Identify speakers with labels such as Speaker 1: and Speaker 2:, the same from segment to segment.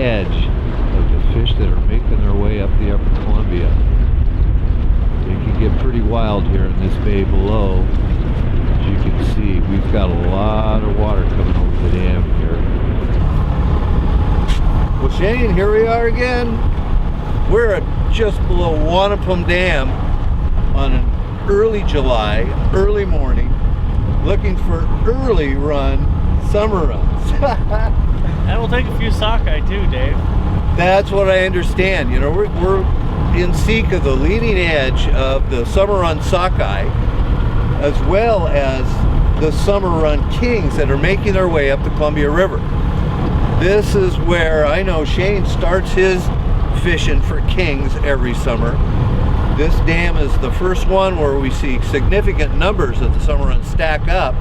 Speaker 1: edge of the fish that are making their way up the Upper Columbia. It can get pretty wild here in this bay below. As you can see, we've got a lot of water coming over the dam here. Well, Shane, here we are again. We're at just below Wanapum Dam on an early July, early morning, looking for early run summer runs.
Speaker 2: And we'll take a few sockeye too, Dave.
Speaker 1: That's what I understand. You know, we're in seek of the leading edge of the summer run sockeye, as well as the summer run kings that are making their way up the Columbia River. This is where I know Shane starts his fishing for kings every summer. This dam is the first one where we see significant numbers of the summer run stack up,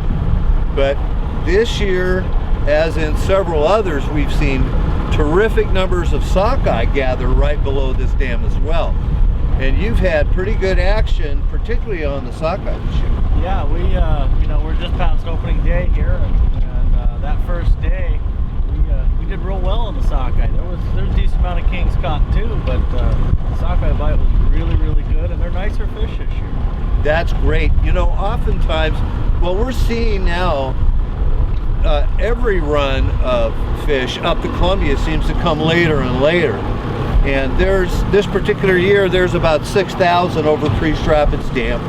Speaker 1: but this year, as in several others, we've seen terrific numbers of sockeye gather right below this dam as well. And you've had pretty good action, particularly on the sockeye this year.
Speaker 2: Yeah, you know, we're just past opening day here, and that first day, we did real well on the sockeye. There's a decent amount of kings caught too, but the sockeye bite was really, really good, and they're nicer fish this year.
Speaker 1: That's great. You know, oftentimes, well, we're seeing now every run of fish up the Columbia seems to come later and later. And this particular year, there's about 6,000 over Priest Rapids Dam,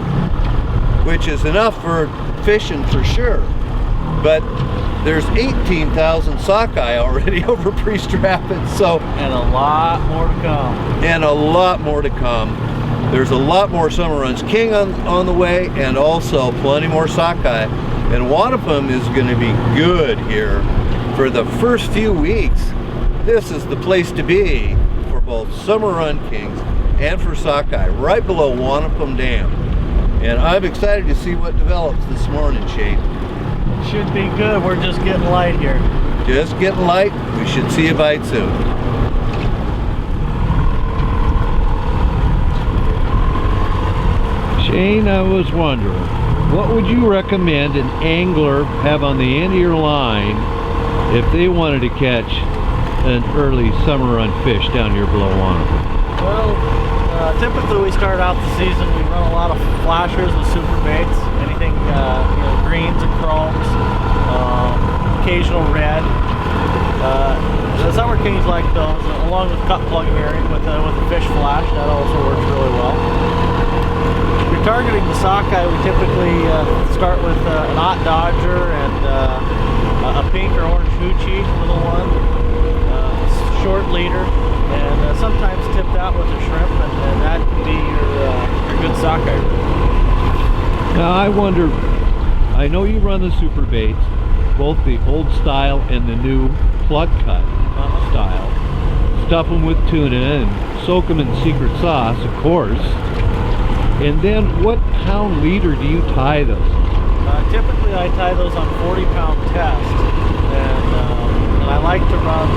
Speaker 1: which is enough for fishing for sure. But there's 18,000 sockeye already over Priest Rapids, so.
Speaker 2: And a lot more to come.
Speaker 1: And a lot more to come. There's a lot more summer runs king on the way, and also plenty more sockeye. And Wanapum is going to be good here for the first few weeks. This is the place to be for both summer run kings and for sockeye, right below Wanapum Dam. And I'm excited to see what develops this morning, Shane.
Speaker 2: Should be good. We're just getting light here.
Speaker 1: Just getting light. We should see a bite soon. Shane, I was wondering, what would you recommend an angler have on the end of your line if they wanted to catch an early summer run fish down here below Wanapum?
Speaker 2: Well, typically we start out the season, we run a lot of flashers with super baits, anything, you know, greens and chromes, occasional red. The summer kings like those, along with cut plug herring with a fish flash. That also works really well. If you're targeting the sockeye, we typically start with an Ot Dodger and a pink or orange hoochie, little one, short leader, and sometimes tip that with a shrimp, and that can be your good sockeye.
Speaker 1: Now I wonder, I know you run the super baits, both the old style and the new plug cut style. Stuff them with tuna and soak them in secret sauce, of course. And then what pound leader do you tie those?
Speaker 2: Typically I tie those on 40-pound test, and I like to run,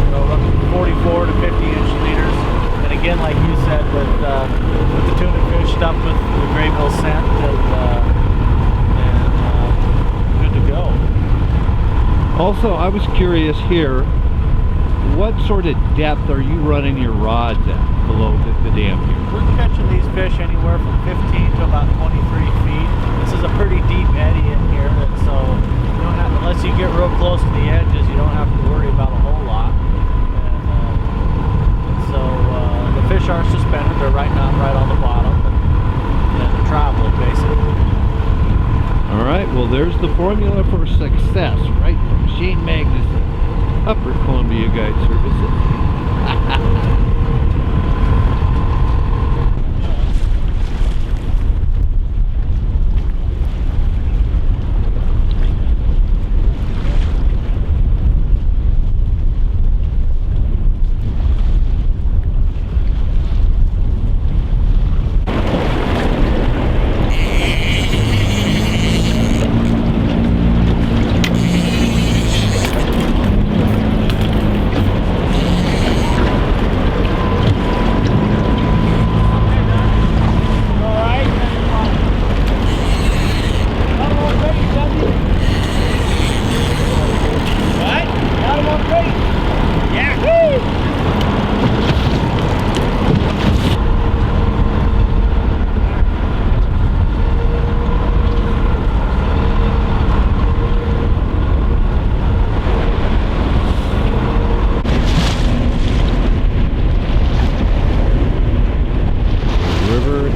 Speaker 2: you know, 44 to 50-inch leaders. And again, like you said, with the tuna fish stuffed with the Graybill scent, and good to go.
Speaker 1: Also, I was curious here, what sort of depth are you running your rods at below the dam here?
Speaker 2: We're catching these fish anywhere from 15 to about 23 feet. This is a pretty deep eddy in here, and so you don't have, unless you get real close to the edges, you don't have to worry about a whole lot. And so the fish aren't suspended; they're right on the bottom, and they're traveling basically.
Speaker 1: All right, well, there's the formula for success, right from Shane Magnuson, Upper Columbia Guide Services.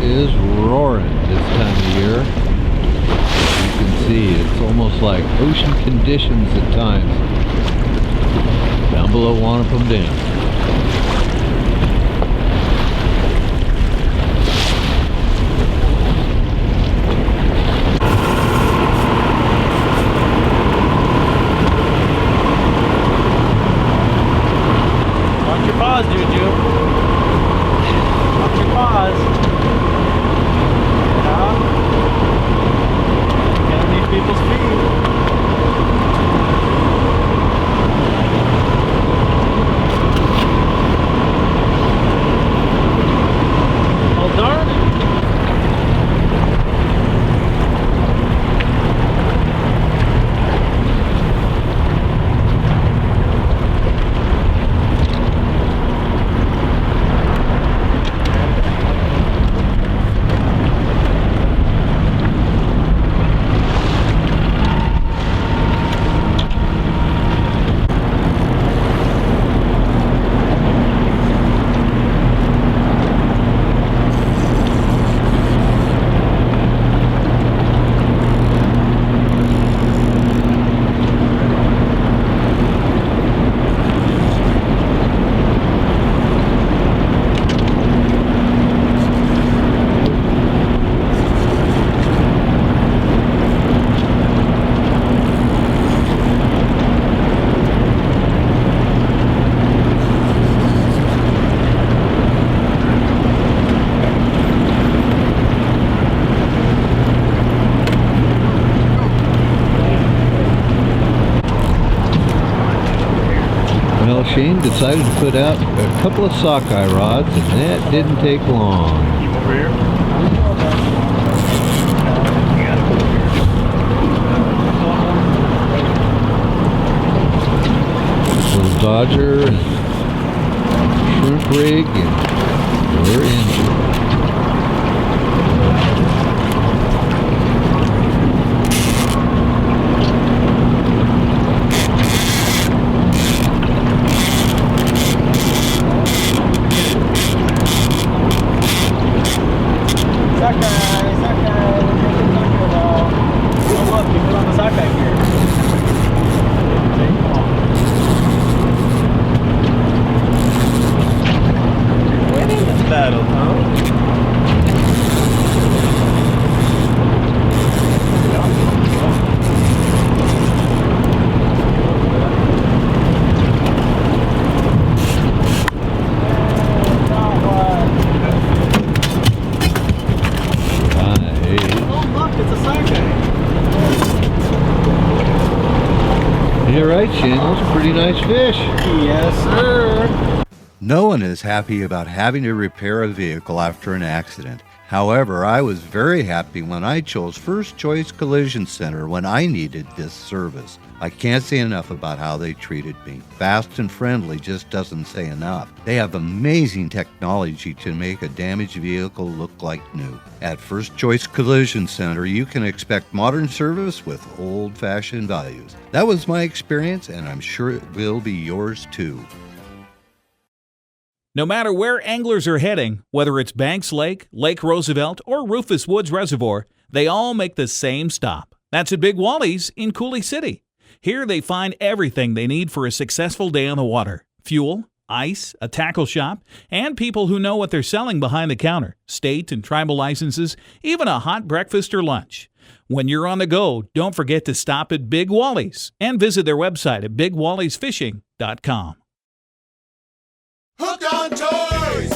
Speaker 1: is roaring this time of year. You can see it's almost like ocean conditions at times down below Wanapum Dam.
Speaker 2: Watch your paws, Juju. Watch your paws. Yeah. Get underneath people's feet. Oh, darn it.
Speaker 1: Shane decided to put out a couple of sockeye rods, and that didn't take long.
Speaker 2: Keep over here.
Speaker 1: Little Dodger, shrimp rig, and we're in. You're right, Shane. Those are pretty nice fish.
Speaker 2: Yes, sir.
Speaker 1: No one is happy about having to repair a vehicle after an accident. However, I was very happy when I chose First Choice Collision Center when I needed this service. I can't say enough about how they treated me. Fast and friendly just doesn't say enough. They have amazing technology to make a damaged vehicle look like new. At First Choice Collision Center, you can expect modern service with old-fashioned values. That was my experience, and I'm sure it will be yours too.
Speaker 3: No matter where anglers are heading, whether it's Banks Lake, Lake Roosevelt, or Rufus Woods Reservoir, they all make the same stop. That's at Big Wally's in Coulee City. Here they find everything they need for a successful day on the water: fuel, ice, a tackle shop, and people who know what they're selling behind the counter, state and tribal licenses, even a hot breakfast or lunch. When you're on the go, don't forget to stop at Big Wally's and visit their website at bigwallysfishing.com.
Speaker 4: Hooked on Toys!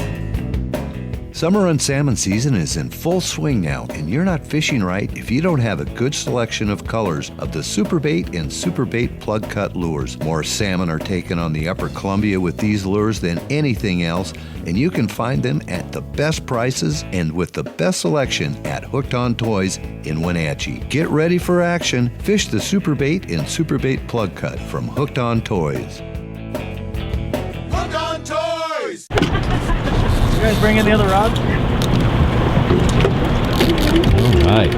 Speaker 1: Summer run salmon season is in full swing now, and you're not fishing right if you don't have a good selection of colors of the Super Bait and Super Bait plug cut lures. More salmon are taken on the Upper Columbia with these lures than anything else, and you can find them at the best prices and with the best selection at Hooked on Toys in Wenatchee. Get ready for action. Fish the Super Bait and Super Bait plug cut from Hooked on Toys.
Speaker 4: Hooked on Toys!
Speaker 2: You guys bring in the other rods?
Speaker 1: All right.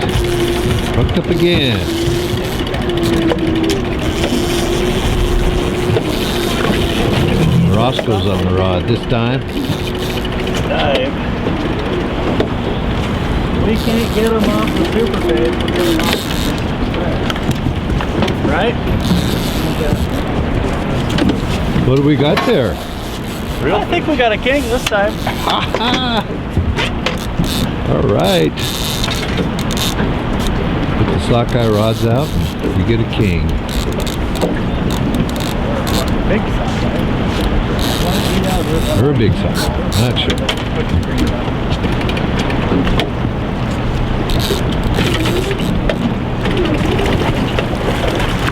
Speaker 1: Hooked up again. Roscoe's on the rod this time.
Speaker 2: Dive. We can't get them off the super bait. We'll get them off. Right?
Speaker 1: What do we got there?
Speaker 2: I think we got a king this time.
Speaker 1: All right. Put the sockeye rods out, and you get a king.
Speaker 2: Big sockeye.
Speaker 1: Or a big sockeye, not sure.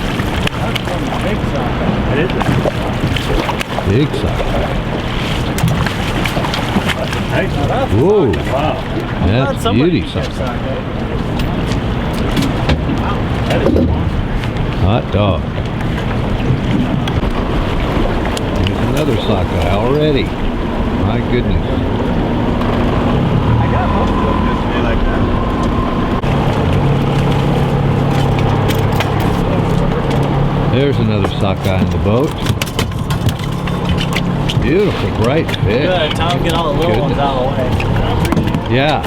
Speaker 2: Big sockeye. It is a
Speaker 1: Big sockeye.
Speaker 2: nice one.
Speaker 1: Whoa,
Speaker 2: Wow.
Speaker 1: that's beauty sockeye.
Speaker 2: That is long.
Speaker 1: Hot dog. There's another sockeye already. My goodness.
Speaker 2: I got most of them yesterday like that.
Speaker 1: There's another sockeye in the boat. Beautiful, bright fish.
Speaker 2: Good, Tom, get all the little ones out of the way.
Speaker 1: Yeah.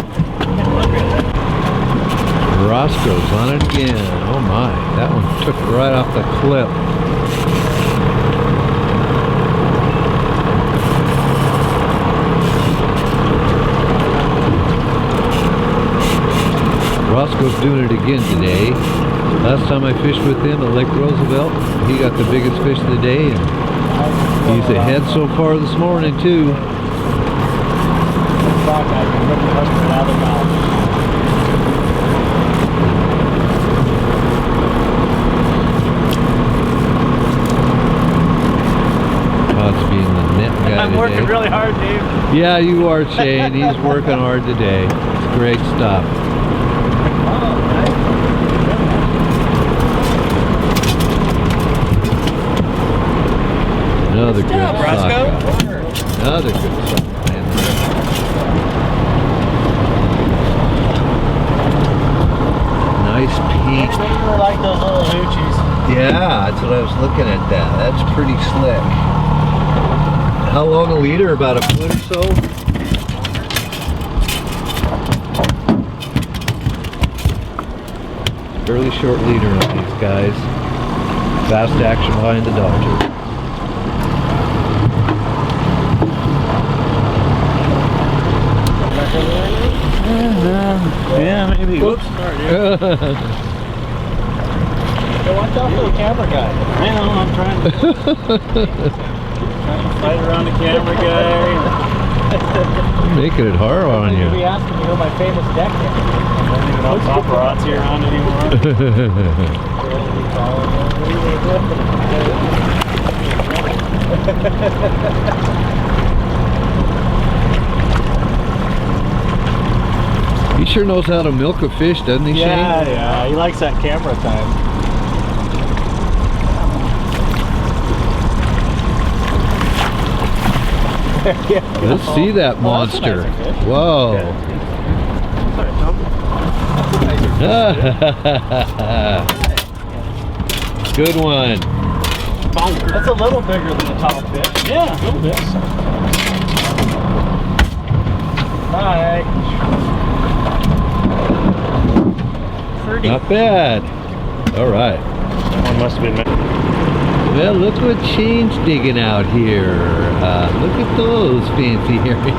Speaker 1: Roscoe's on it again. Oh my, that one took right off the clip. Roscoe's doing it again today. Last time I fished with him at Lake Roosevelt, he got the biggest fish of the day, and he's ahead so far this morning too.
Speaker 2: Sockeye can rip the husband out of the mouth.
Speaker 1: Todd's being the net guy
Speaker 2: I'm working
Speaker 1: today.
Speaker 2: really hard, Dave.
Speaker 1: Yeah, you are, Shane. He's working hard today. It's a great stop. Another good sockeye. Another good sockeye. Nice peak.
Speaker 2: I really like those little hoochies.
Speaker 1: Yeah, that's what I was looking at that. That's pretty slick. How long a leader? About a foot or so? Fairly short leader on these guys. Fast action behind the Dodger.
Speaker 2: Yeah, maybe. Whoops. Sorry, dude. Hey, watch out for the camera guy. I know, I'm trying to fight around the camera guy.
Speaker 1: Making it hard on
Speaker 2: You'll be
Speaker 1: you.
Speaker 2: asking me who my famous deck is. I don't even know if paparazzi around anymore.
Speaker 1: He sure knows how to milk a fish, doesn't he, Shane?
Speaker 2: Yeah, he likes that camera time.
Speaker 1: Let's see that monster.
Speaker 2: That's a nicer fish.
Speaker 1: Whoa. Good one.
Speaker 2: That's a little bigger than the top fish. Yeah, a little bit. Bye. Pretty.
Speaker 1: Not bad. All right.
Speaker 2: That one must have been.
Speaker 1: Well, look what Shane's digging out here. Look at those fancy herring.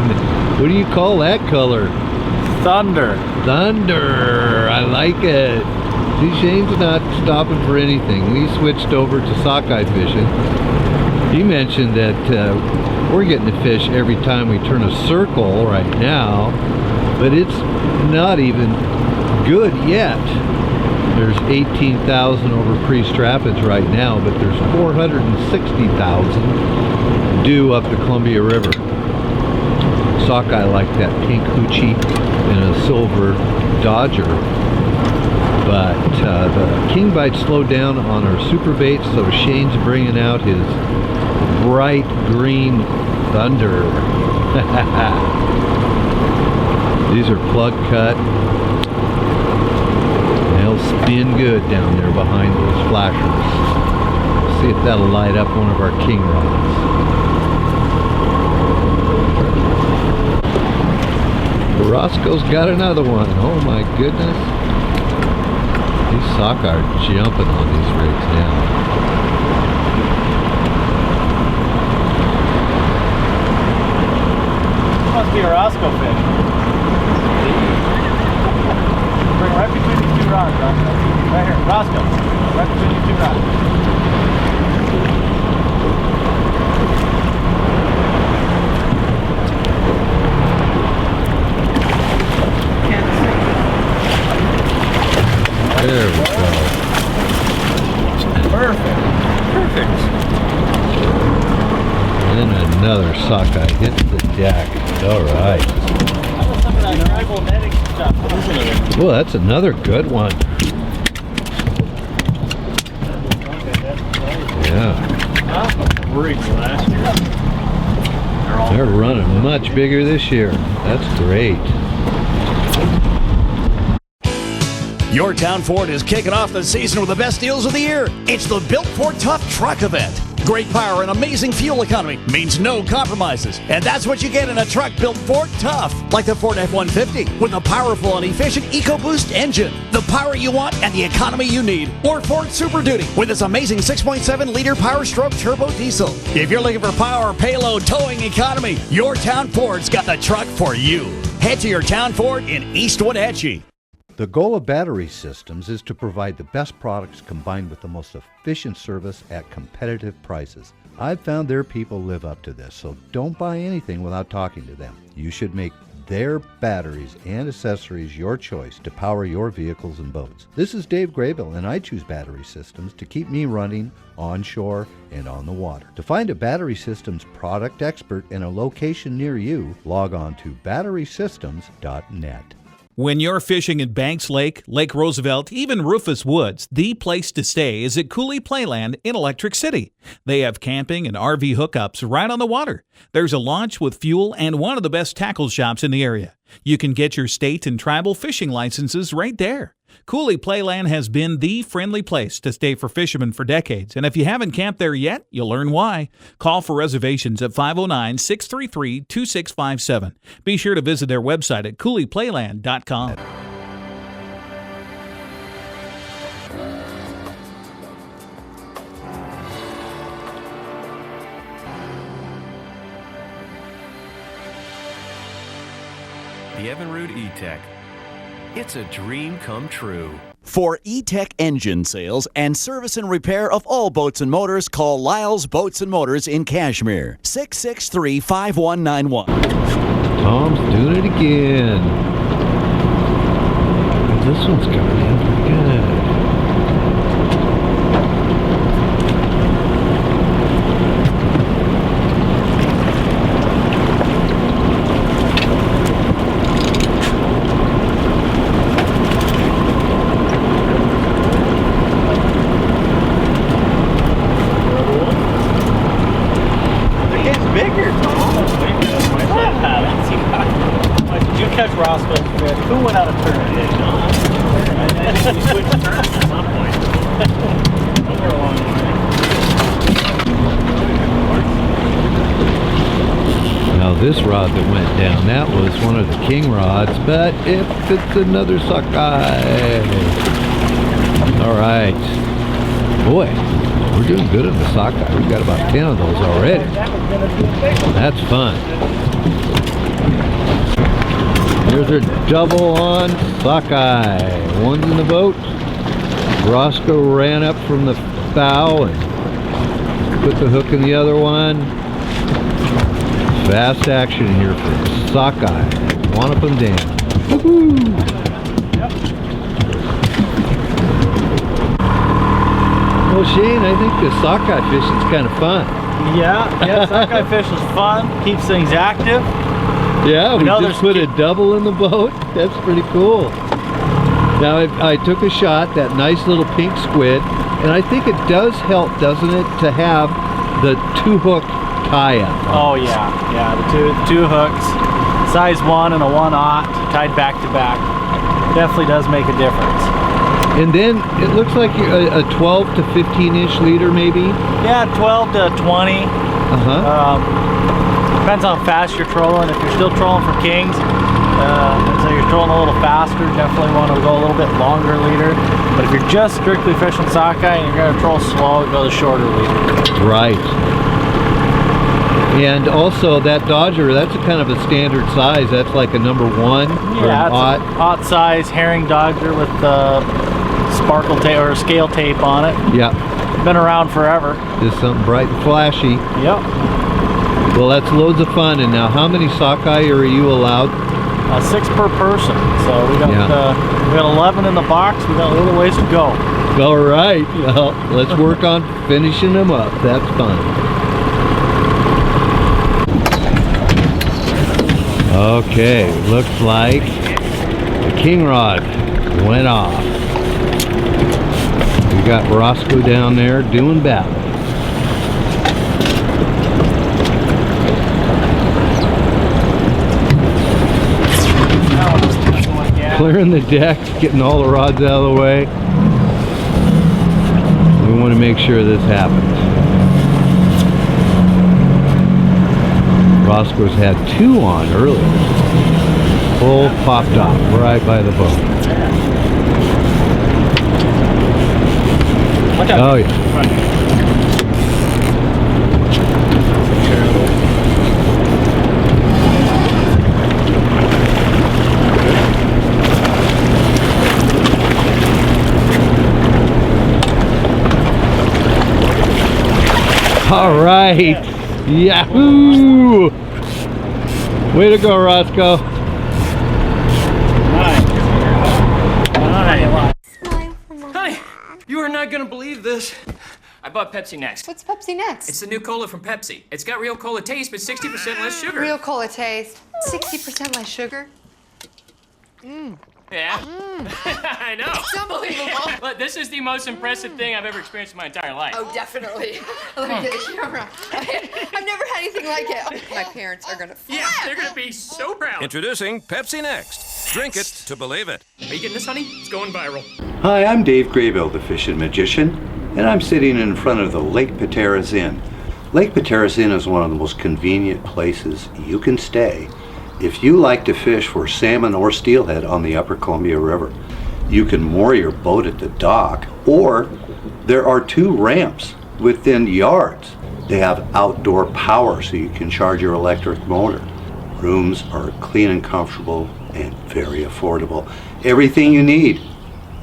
Speaker 1: What do you call that color?
Speaker 2: Thunder.
Speaker 1: Thunder. I like it. See, Shane's not stopping for anything. We switched over to sockeye fishing. He mentioned that we're getting to fish every time we turn a circle right now, but it's not even good yet. There's 18,000 over pre-strappage right now, but there's 460,000 due up the Columbia River. Sockeye like that pink hoochie and a silver Dodger. But the king bite slowed down on our super baits, so Shane's bringing out his bright green Thunder. These are plug cut. They'll spin good down there behind those flashers. See if that'll light up one of our king rods. Roscoe's got another one. Oh my goodness. These sockeye are jumping on these rigs now.
Speaker 2: This must be a Roscoe fish. Bring right between these two rods, Roscoe. Right here, Roscoe. Right between these two rods.
Speaker 1: There we go.
Speaker 2: Perfect. Perfect.
Speaker 1: And another sockeye hits the deck. All right.
Speaker 2: That was some of that Graybill netting stuff, isn't it?
Speaker 1: Well, that's another good one. Yeah.
Speaker 2: Rigs last year.
Speaker 1: They're running much bigger this year. That's great.
Speaker 5: Your town Ford is kicking off the season with the best deals of the year. It's the Built Ford Tough Truck event. Great power and amazing fuel economy means no compromises. And that's what you get in a truck built Ford Tough. Like the Ford F-150 with a powerful and efficient EcoBoost engine. The power you want and the economy you need. Or Ford Super Duty with its amazing 6.7-liter Power Stroke turbo diesel. If you're looking for power, payload, towing economy, your town Ford's got the truck for you. Head to your town Ford in East Wenatchee.
Speaker 1: The goal of Battery Systems is to provide the best products combined with the most efficient service at competitive prices. I've found their people live up to this, so don't buy anything without talking to them. You should make their batteries and accessories your choice to power your vehicles and boats. This is Dave Graybill, and I choose Battery Systems to keep me running onshore and on the water. To find a Battery Systems product expert in a location near you, log on to batterysystems.net.
Speaker 3: When you're fishing at Banks Lake, Lake Roosevelt, even Rufus Woods, the place to stay is at Coulee Playland in Electric City. They have camping and RV hookups right on the water. There's a launch with fuel and one of the best tackle shops in the area. You can get your state and tribal fishing licenses right there. Coulee Playland has been the friendly place to stay for fishermen for decades, and if you haven't camped there yet, you'll learn why. Call for reservations at 509-633-2657. Be sure to visit their website at couleeplayland.com.
Speaker 6: The Evinrude E-Tech. It's a dream come true.
Speaker 5: For E-Tech engine sales and service and repair of all boats and motors, call Lyle's Boats and Motors in Kashmir. 663-5191.
Speaker 1: Tom's doing it again. This one's coming in pretty good.
Speaker 2: Catch Roscoe's fish. Who went out of turn? We switched turns at some point. Over a long way.
Speaker 1: Now this rod that went down, that was one of the king rods, but it's another sockeye. All right. Boy, we're doing good on the sockeye. We've got about 10 of those already. That's fun. Here's our double on sockeye. One's in the boat. Roscoe ran up from the bow and put the hook in the other one. Fast action here for sockeye. Wanapum Dam. Woohoo! Well, Shane, I think the sockeye fishing's kind of fun.
Speaker 2: Yeah, sockeye fish is fun. Keeps things active.
Speaker 1: Yeah, we just put a double in the boat. That's pretty cool. Now I took a shot, that nice little pink squid, and I think it does help, doesn't it, to have the 2-hook tie-up.
Speaker 2: Oh yeah, the two hooks, size 1 and a 1/0 tied back to back. Definitely does make a difference.
Speaker 1: And then it looks like a 12 to 15 inch leader maybe?
Speaker 2: Yeah, 12 to 20.
Speaker 1: Uh-huh.
Speaker 2: Depends on how fast you're trolling. If you're still trolling for kings, So you're trolling a little faster, definitely want to go a little bit longer leader. But if you're just strictly fishing sockeye and you're going to troll slow, go the shorter leader.
Speaker 1: Right. And also that Dodger, that's a kind of a standard size. That's like a number 1 or
Speaker 2: Yeah,
Speaker 1: an
Speaker 2: it's
Speaker 1: odd.
Speaker 2: a odd size herring Dodger with sparkle tape or scale tape on it.
Speaker 1: Yeah,
Speaker 2: Been around forever.
Speaker 1: just something bright and flashy.
Speaker 2: Yep.
Speaker 1: Well, that's loads of fun. And now, how many sockeye are you allowed?
Speaker 2: 6 per person. So we got
Speaker 1: Yeah.
Speaker 2: we got 11 in the box. We got a little ways to go.
Speaker 1: All right. Well, let's work on finishing them up. That's fun. Okay, looks like the king rod went off. We got Roscoe down there doing battle. Clearing the decks, getting all the rods out of the way. We want to make sure this happens. Roscoe's had 2 on earlier. Full popped off right by the boat. Oh yeah. All right. Yahoo! Way to go, Roscoe.
Speaker 7: Honey, you are not gonna believe this. I bought Pepsi Next.
Speaker 8: What's Pepsi Next?
Speaker 7: It's the new cola from Pepsi. It's got real cola taste, but 60% less sugar.
Speaker 8: Real cola taste. 60% less sugar.
Speaker 7: Yeah. I know.
Speaker 8: It's unbelievable.
Speaker 7: But this is the most impressive thing I've ever experienced in my entire life.
Speaker 8: Oh, definitely. Let me get the camera. I've never had anything like it. My parents are gonna flip.
Speaker 7: Yeah, they're gonna be so proud.
Speaker 6: Introducing Pepsi Next. Drink it to believe it.
Speaker 7: Are you getting this, honey? It's going viral.
Speaker 9: Hi, I'm Dave Graybill, the Fishin Magician, and I'm sitting in front of the Lake Pateras Inn. Lake Pateras Inn is one of the most convenient places you can stay if you like to fish for salmon or steelhead on the upper Columbia River. You can moor your boat at the dock, or there are 2 ramps within yards. They have outdoor power so you can charge your electric motor. Rooms are clean and comfortable and very affordable. Everything you need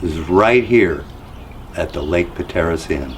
Speaker 9: is right here at the Lake Pateras Inn.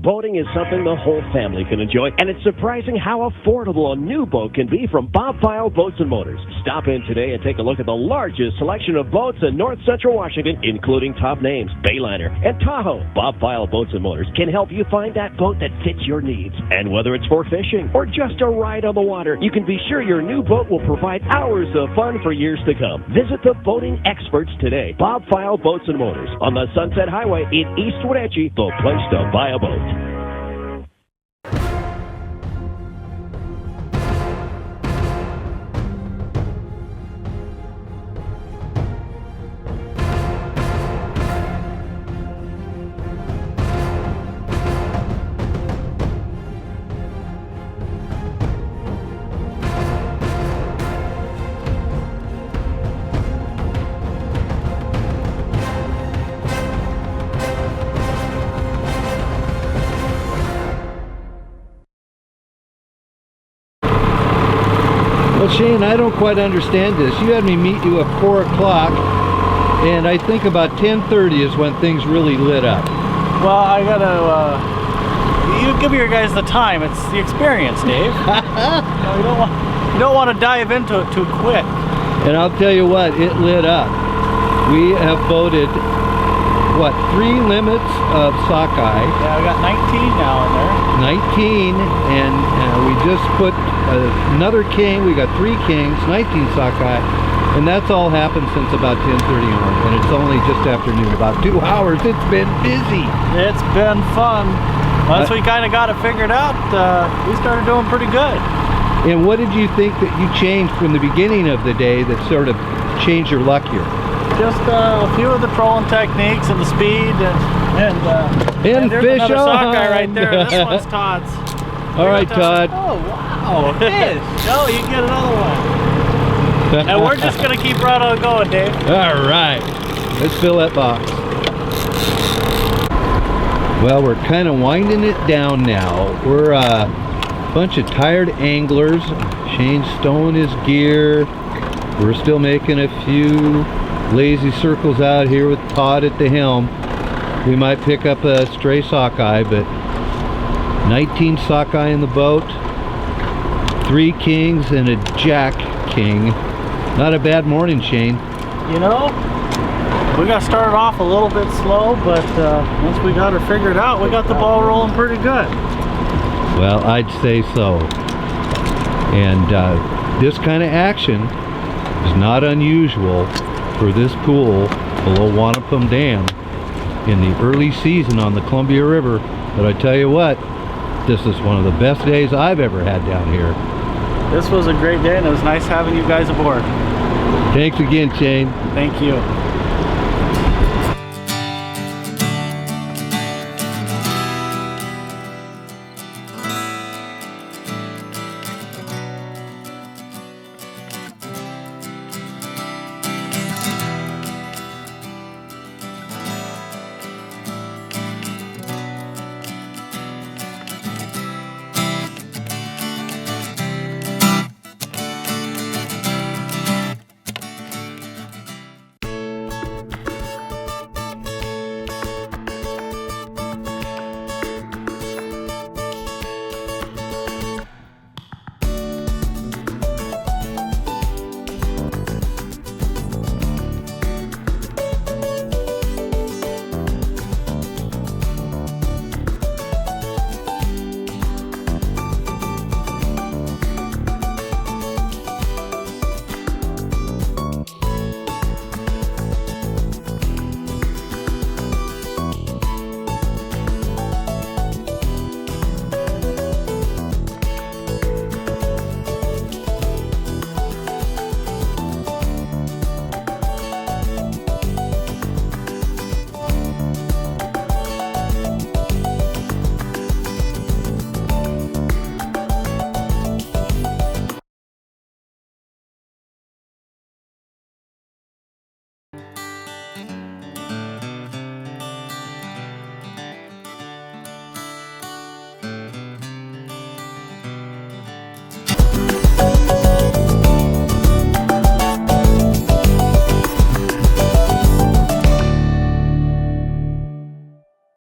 Speaker 10: Boating is something the whole family can enjoy, and it's surprising how affordable a new boat can be from Bob File Boats and Motors. Stop in today and take a look at the largest selection of boats in North Central Washington, including top names, Bayliner and Tahoe. Bob File Boats and Motors can help you find that boat that fits your needs. And whether it's for fishing or just a ride on the water, you can be sure your new boat will provide hours of fun for years to come. Visit the boating experts today. Bob File Boats and Motors on the Sunset Highway in East Wenatchee, the place to buy a boat.
Speaker 1: Well, Shane, I don't quite understand this. You had me meet you at 4 o'clock, and I think about 10:30 is when things really lit up.
Speaker 2: Well, I gotta. You give your guys the time. It's the experience, Dave. You don't want to dive into it too quick.
Speaker 1: And I'll tell you what, it lit up. We have voted, what, 3 limits of sockeye?
Speaker 2: Yeah, we got 19 now in there.
Speaker 1: 19, and we just put another king. We got 3 kings, 19 sockeye, and that's all happened since about 10:30 on, and it's only just afternoon, about 2 hours. It's been busy.
Speaker 2: It's been fun. Once we kind of got it figured out, we started doing pretty good.
Speaker 1: And what did you think that you changed from the beginning of the day that sort of changed your luck here?
Speaker 2: Just a few of the trolling techniques and the speed, and there's
Speaker 1: fish
Speaker 2: another sockeye
Speaker 1: on.
Speaker 2: right there. This one's Todd's.
Speaker 1: All right, Todd.
Speaker 2: Oh wow, a fish! Oh, you can get another one. And we're just gonna keep right on going, Dave.
Speaker 1: All right, let's fill that box. Well, we're kind of winding it down now. We're a bunch of tired anglers. Shane's stowing his gear. We're still making a few lazy circles out here with Todd at the helm. We might pick up a stray sockeye, but 19 sockeye in the boat, 3 kings and a jack king. Not a bad morning, Shane.
Speaker 2: You know, we got started off a little bit slow, but once we got her figured out, we got the ball rolling pretty good.
Speaker 1: Well, I'd say so. And this kind of action is not unusual for this pool below Wanapum Dam in the early season on the Columbia River. But I tell you what, this is one of the best days I've ever had down here.
Speaker 2: This was a great day, and it was nice having you guys aboard.
Speaker 1: Thanks again, Shane.
Speaker 2: Thank you.